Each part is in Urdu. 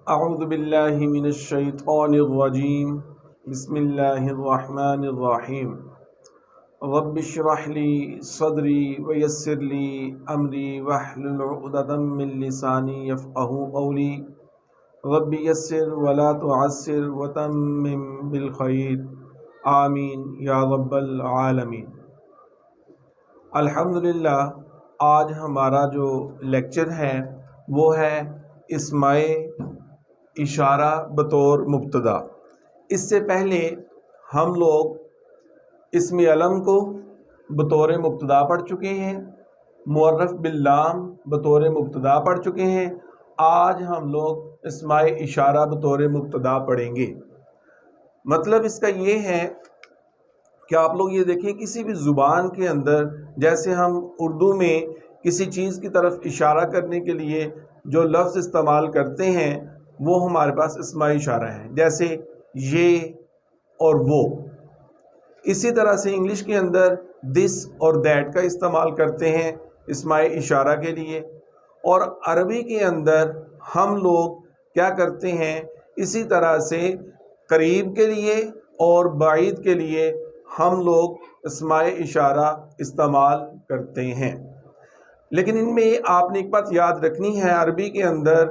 اعوذ باللہ من الشیطان الرجیم بسم اللہ الرحمن الرحیم رب اشرح لی صدری ویسر لی امری واحلل عقدۃ من لسانی یفقہوا قولی رب یسر ولا تعسر وتمم بالخیر آمین یا رب العالمین۔ الحمدللہ آج ہمارا جو لیکچر ہے وہ ہے اسماء اشارہ بطور مبتدا۔ اس سے پہلے ہم لوگ اسم علم کو بطور مبتدا پڑھ چکے ہیں، معرف باللام بطور مبتدا پڑھ چکے ہیں۔ آج ہم لوگ اسماء اشارہ بطور مبتدا پڑھیں گے۔ مطلب اس کا یہ ہے کہ آپ لوگ یہ دیکھیں، کسی بھی زبان کے اندر جیسے ہم اردو میں کسی چیز کی طرف اشارہ کرنے کے لیے جو لفظ استعمال کرتے ہیں وہ ہمارے پاس اسماء اشارہ ہیں، جیسے یہ اور وہ۔ اسی طرح سے انگلش کے اندر دس اور دیٹ کا استعمال کرتے ہیں اسماء اشارہ کے لیے، اور عربی کے اندر ہم لوگ کیا کرتے ہیں، اسی طرح سے قریب کے لیے اور بعید کے لیے ہم لوگ اسماء اشارہ استعمال کرتے ہیں۔ لیکن ان میں آپ نے ایک بات یاد رکھنی ہے، عربی کے اندر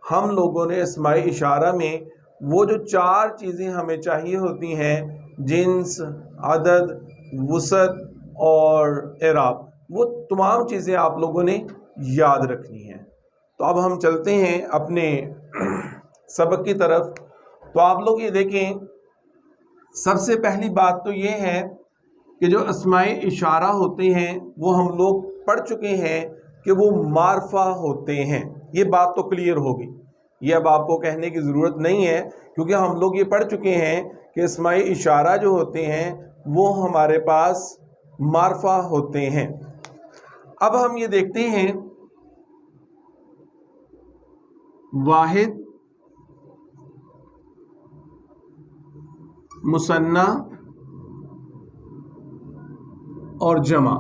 ہم لوگوں نے اسماء اشارہ میں وہ جو 4 چیزیں ہمیں چاہیے ہوتی ہیں، جنس، عدد، وسعت اور اعراب، وہ تمام چیزیں آپ لوگوں نے یاد رکھنی ہیں۔ تو اب ہم چلتے ہیں اپنے سبق کی طرف۔ تو آپ لوگ یہ دیکھیں، سب سے پہلی بات تو یہ ہے کہ جو اسماء اشارہ ہوتے ہیں وہ ہم لوگ پڑھ چکے ہیں کہ وہ معرفہ ہوتے ہیں۔ یہ بات تو کلیئر ہوگی، یہ اب آپ کو کہنے کی ضرورت نہیں ہے، کیونکہ ہم لوگ یہ پڑھ چکے ہیں کہ اسماء اشارہ جو ہوتے ہیں وہ ہمارے پاس معرفہ ہوتے ہیں۔ اب ہم یہ دیکھتے ہیں، واحد، مثنیٰ اور جمع۔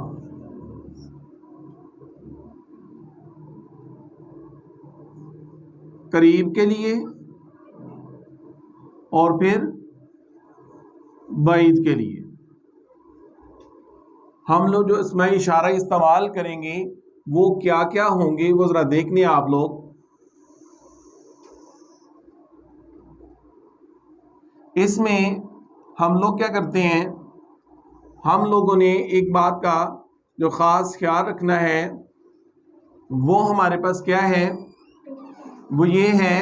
قریب کے لیے اور پھر بعید کے لیے ہم لوگ جو اسماء اشارہ استعمال کریں گے وہ کیا کیا ہوں گے، وہ ذرا دیکھنے آپ لوگ۔ اس میں ہم لوگ کیا کرتے ہیں، ہم لوگوں نے ایک بات کا جو خاص خیال رکھنا ہے وہ ہمارے پاس کیا ہے، وہ یہ ہے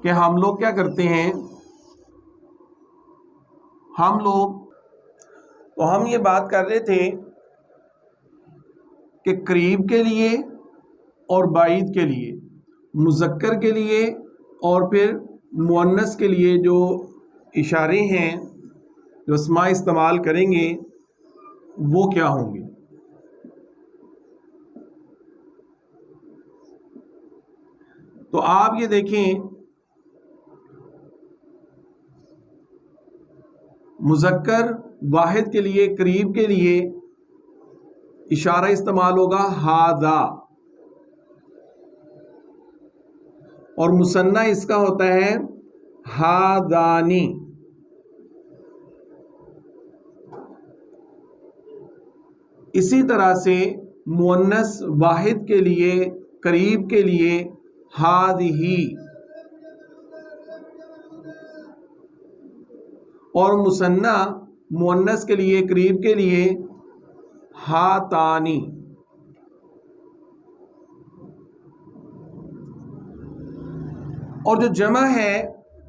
کہ ہم لوگ کیا کرتے ہیں، تو ہم یہ بات کر رہے تھے کہ قریب کے لیے اور بعید کے لیے، مذکر کے لیے اور پھر مؤنث کے لیے جو اشارے ہیں، جو اسماء استعمال کریں گے وہ کیا ہوں گے۔ تو آپ یہ دیکھیں، مذکر واحد کے لیے، قریب کے لیے اشارہ استعمال ہوگا ھذا، اور مثنیٰ اس کا ہوتا ہے ھذانی۔ اسی طرح سے مؤنث واحد کے لیے، قریب کے لیے ھذہ، اور مثنیٰ مؤنث کے لیے، قریب کے لیے ھاتانی۔ اور جو جمع ہے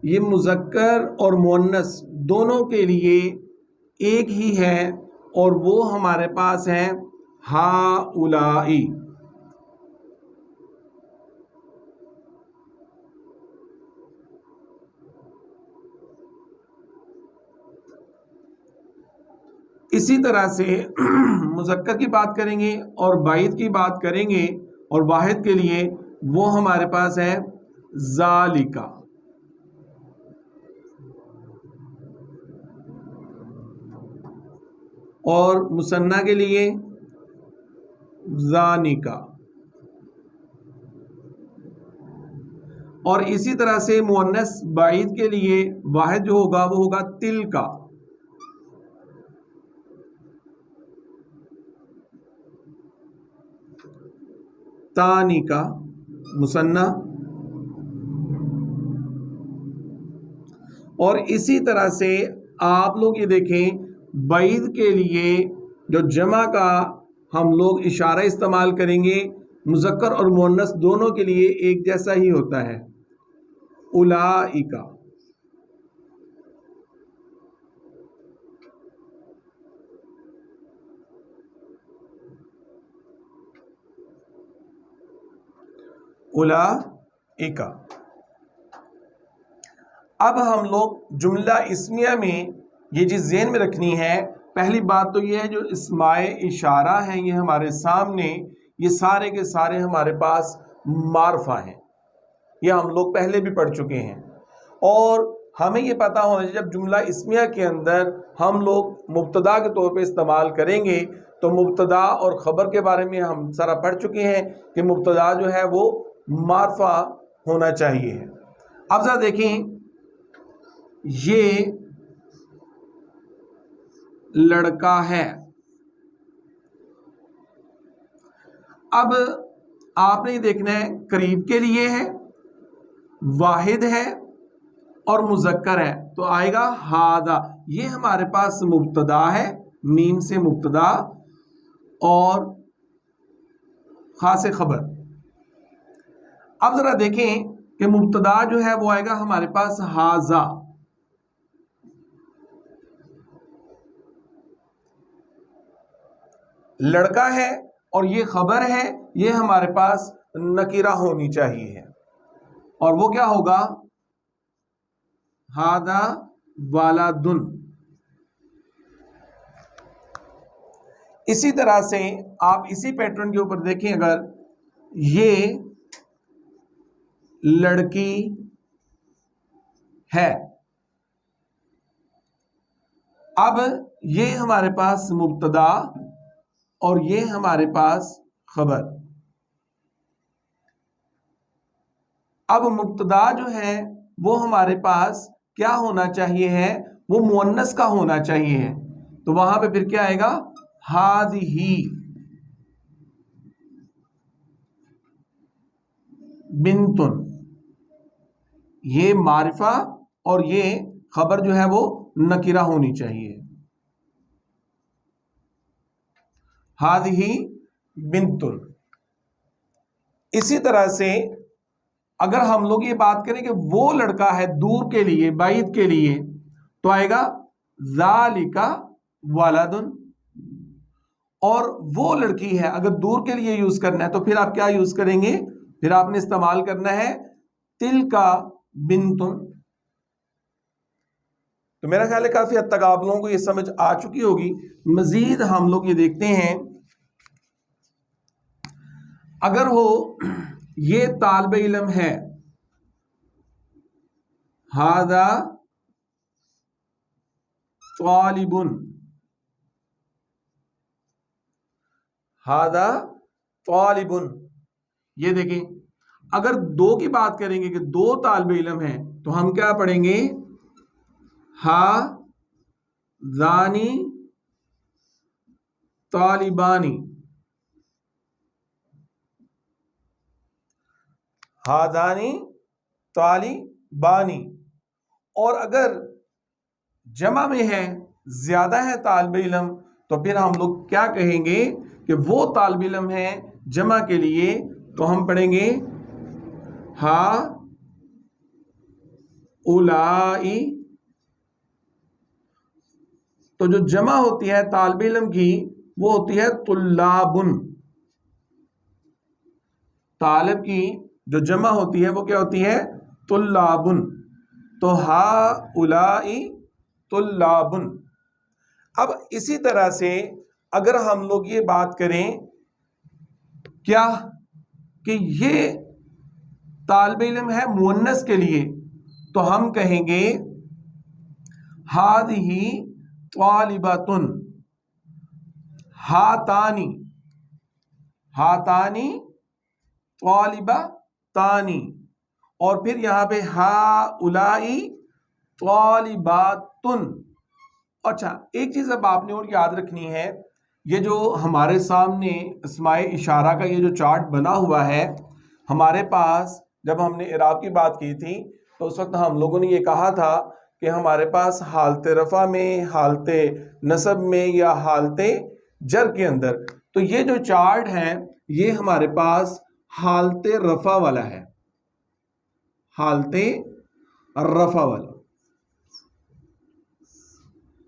یہ مذکر اور مؤنث دونوں کے لیے ایک ہی ہے، اور وہ ہمارے پاس ہے ھاؤلائی۔ اسی طرح سے مذکر کی بات کریں گے اور بعید کی بات کریں گے، اور واحد کے لیے وہ ہمارے پاس ہے ذالکا۔ اور مثنیٰ کے لیے ذانکا۔ اور اسی طرح سے مؤنث بعید کے لیے واحد جو ہوگا وہ ہوگا تل کا. تانی کا مثنی. اور اسی طرح سے آپ لوگ یہ دیکھیں بعید کے لیے جو جمع کا ہم لوگ اشارہ استعمال کریں گے مذکر اور مؤنث دونوں کے لیے ایک جیسا ہی ہوتا ہے. اولائکا. اولائکا. اب ہم لوگ جملہ اسمیہ میں یہ چیز ذہن میں رکھنی ہے. پہلی بات تو یہ ہے جو اسماء اشارہ ہیں یہ ہمارے سامنے یہ سارے کے سارے ہمارے پاس معرفہ ہیں. یہ ہم لوگ پہلے بھی پڑھ چکے ہیں اور ہمیں یہ پتہ ہونا چاہیے جب جملہ اسمیہ کے اندر ہم لوگ مبتدا کے طور پہ استعمال کریں گے تو مبتدا اور خبر کے بارے میں ہم سارا پڑھ چکے ہیں کہ مبتدا جو ہے وہ معرفہ ہونا چاہیے. اب ذرا دیکھیں یہ لڑکا ہے. اب آپ نے یہ دیکھنا ہے قریب کے لیے ہے واحد ہے اور مذکر ہے تو آئے گا ہاذا. یہ ہمارے پاس مبتدا ہے میم سے مبتدا اور خاص خبر. اب ذرا دیکھیں کہ مبتدا جو ہے وہ آئے گا ہمارے پاس ہاذا. لڑکا ہے اور یہ خبر ہے یہ ہمارے پاس نکرہ ہونی چاہیے اور وہ کیا ہوگا ہاذا ولدن. اسی طرح سے آپ اسی پیٹرن کے اوپر دیکھیں اگر یہ لڑکی ہے. اب یہ ہمارے پاس مبتدا اور یہ ہمارے پاس خبر. اب مبتدا جو ہے وہ ہمارے پاس کیا ہونا چاہیے ہے وہ مؤنث کا ہونا چاہیے ہے تو وہاں پہ پھر کیا آئے گا ہذہ بنتن. یہ معرفہ اور یہ خبر جو ہے وہ نکرہ ہونی چاہیے. ہذہ بنتن. اسی طرح سے اگر ہم لوگ یہ بات کریں کہ وہ لڑکا ہے دور کے لیے بعید کے لیے تو آئے گا ذالک ولدن. اور وہ لڑکی ہے اگر دور کے لیے یوز کرنا ہے تو پھر آپ کیا یوز کریں گے پھر آپ نے استعمال کرنا ہے تلک بنتن. تو میرا خیال ہے کافی حد تک آپ لوگوں کو یہ سمجھ آ چکی ہوگی. مزید ہم لوگ یہ دیکھتے ہیں اگر ہو یہ طالب علم ہے ھذا طالب. ھذا طالب. یہ دیکھیں اگر دو کی بات کریں گے کہ دو طالب علم ہیں تو ہم کیا پڑھیں گے ھذانی طالبانی. ھذانی طالبانی. اور اگر جمع میں ہے زیادہ ہے طالب علم تو پھر ہم لوگ کیا کہیں گے کہ وہ طالب علم ہے جمع کے لیے تو ہم پڑھیں گے اولائی. تو جو جمع ہوتی ہے طالب علم کی وہ ہوتی ہے طلابن. طالب کی جو جمع ہوتی ہے وہ کیا ہوتی ہے طلابن. تو اولائی طلابن. اب اسی طرح سے اگر ہم لوگ یہ بات کریں کیا کہ یہ طالب علم ہے مؤنث کے لیے تو ہم کہیں گے ھذہ طالبۃ. ہاتانی طالبتانی. اور پھر یہاں پہ ہاؤلائی طالباتن. اچھا ایک چیز اب آپ نے اور یاد رکھنی ہے، یہ جو ہمارے سامنے اسماء اشارہ کا یہ جو چارٹ بنا ہوا ہے، ہمارے پاس جب ہم نے اعراب کی بات کی تھی تو اس وقت ہم لوگوں نے یہ کہا تھا کہ ہمارے پاس حالت رفع میں، حالت نصب میں یا حالت جر کے اندر، تو یہ جو چارٹ ہے یہ ہمارے پاس حالت رفع والا ہے، حالت رفع والا.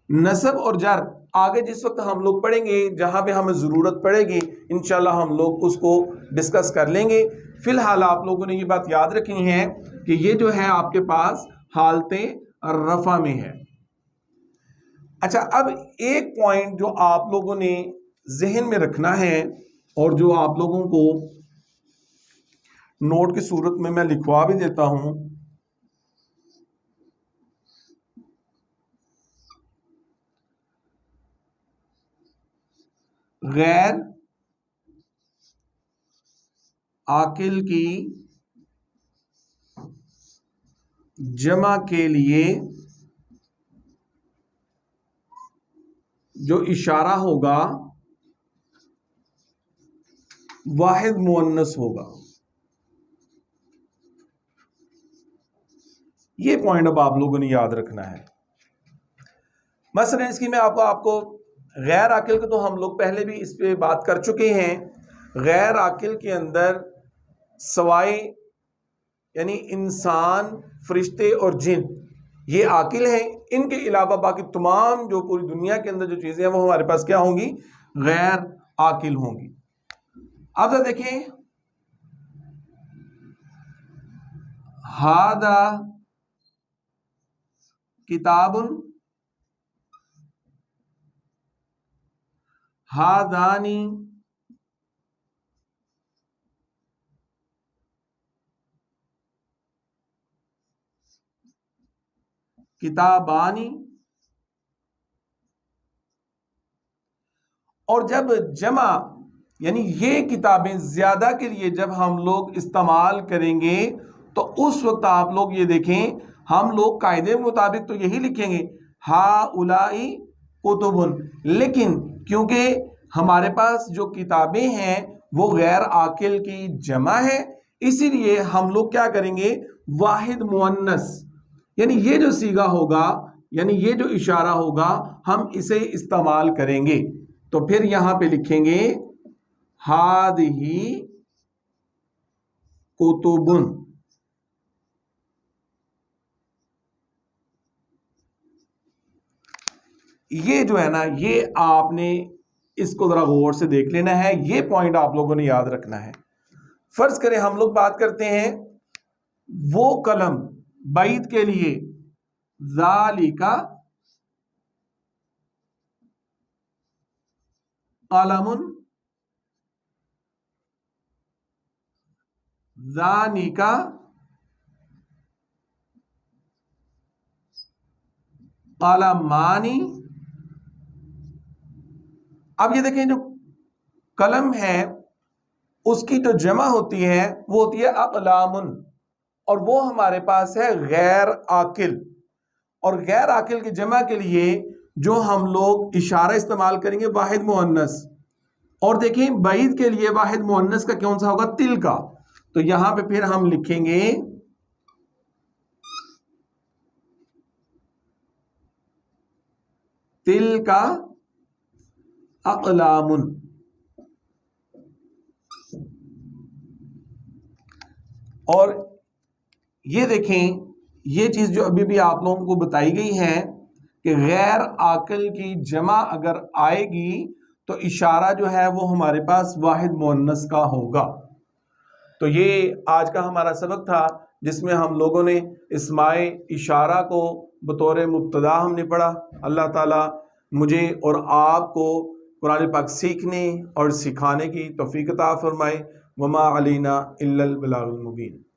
نصب اور جر آگے جس وقت ہم لوگ پڑھیں گے، جہاں پہ ہمیں ضرورت پڑے گی انشاءاللہ ہم لوگ اس کو ڈسکس کر لیں گے. فی الحال آپ لوگوں نے یہ بات یاد رکھنی ہے کہ یہ جو ہے آپ کے پاس حالت رفع میں ہے. اچھا اب ایک پوائنٹ جو آپ لوگوں نے ذہن میں رکھنا ہے اور جو آپ لوگوں کو نوٹ کی صورت میں لکھوا بھی دیتا ہوں، غیر عاقل کی جمع کے لیے جو اشارہ ہوگا واحد مؤنث ہوگا. یہ پوائنٹ اب آپ لوگوں نے یاد رکھنا ہے. مثلا اس کی میں آپ کو غیر عاقل کے تو ہم لوگ پہلے بھی اس پہ بات کر چکے ہیں. غیر عاقل کے اندر سوائے یعنی انسان، فرشتے اور جن یہ عاقل ہیں، ان کے علاوہ باقی تمام جو پوری دنیا کے اندر جو چیزیں ہیں وہ ہمارے پاس کیا ہوں گی؟ غیر عاقل ہوں گی. اب دیکھیں ہاذا کتاب، ہاذانی کتابانی. اور جب جمع یعنی یہ کتابیں زیادہ کے لیے جب ہم لوگ استعمال کریں گے تو اس وقت آپ لوگ یہ دیکھیں ہم لوگ قاعدے مطابق تو یہی لکھیں گے ہاؤلائی کتبن، لیکن کیونکہ ہمارے پاس جو کتابیں ہیں وہ غیر عاقل کی جمع ہے، اسی لیے ہم لوگ کیا کریں گے؟ واحد مؤنث یعنی یہ جو صیغہ ہوگا، یعنی یہ جو اشارہ ہوگا ہم اسے استعمال کریں گے. تو پھر یہاں پہ لکھیں گے ہذہ کتبن. یہ جو ہے نا یہ آپ نے اس کو ذرا غور سے دیکھ لینا ہے، یہ پوائنٹ آپ لوگوں نے یاد رکھنا ہے. فرض کریں ہم لوگ بات کرتے ہیں وہ قلم بعید کے لیے ذالک قلم، ذالک قلمانی. اب یہ دیکھیں جو قلم ہے اس کی جو جمع ہوتی ہے وہ ہوتی ہے اقلام، اور وہ ہمارے پاس ہے غیر عاقل. اور غیر عاقل کی جمع کے لیے جو ہم لوگ اشارہ استعمال کریں گے واحد مؤنث. اور دیکھیں بعید کے لیے واحد مؤنث کا کون سا ہوگا؟ تل کا. تو یہاں پہ پھر ہم لکھیں گے تل کا اقلام. اور یہ دیکھیں یہ چیز جو ابھی بھی آپ لوگوں کو بتائی گئی ہے کہ غیر عاقل کی جمع اگر آئے گی تو اشارہ جو ہے وہ ہمارے پاس واحد مؤنث کا ہوگا. تو یہ آج کا ہمارا سبق تھا جس میں ہم لوگوں نے اسماء اشارہ کو بطور مبتدا ہم نے پڑھا. اللہ تعالیٰ مجھے اور آپ کو قرآن پاک سیکھنے اور سکھانے کی توفیق عطا فرمائے. وما علینا الا البلاغ المبین.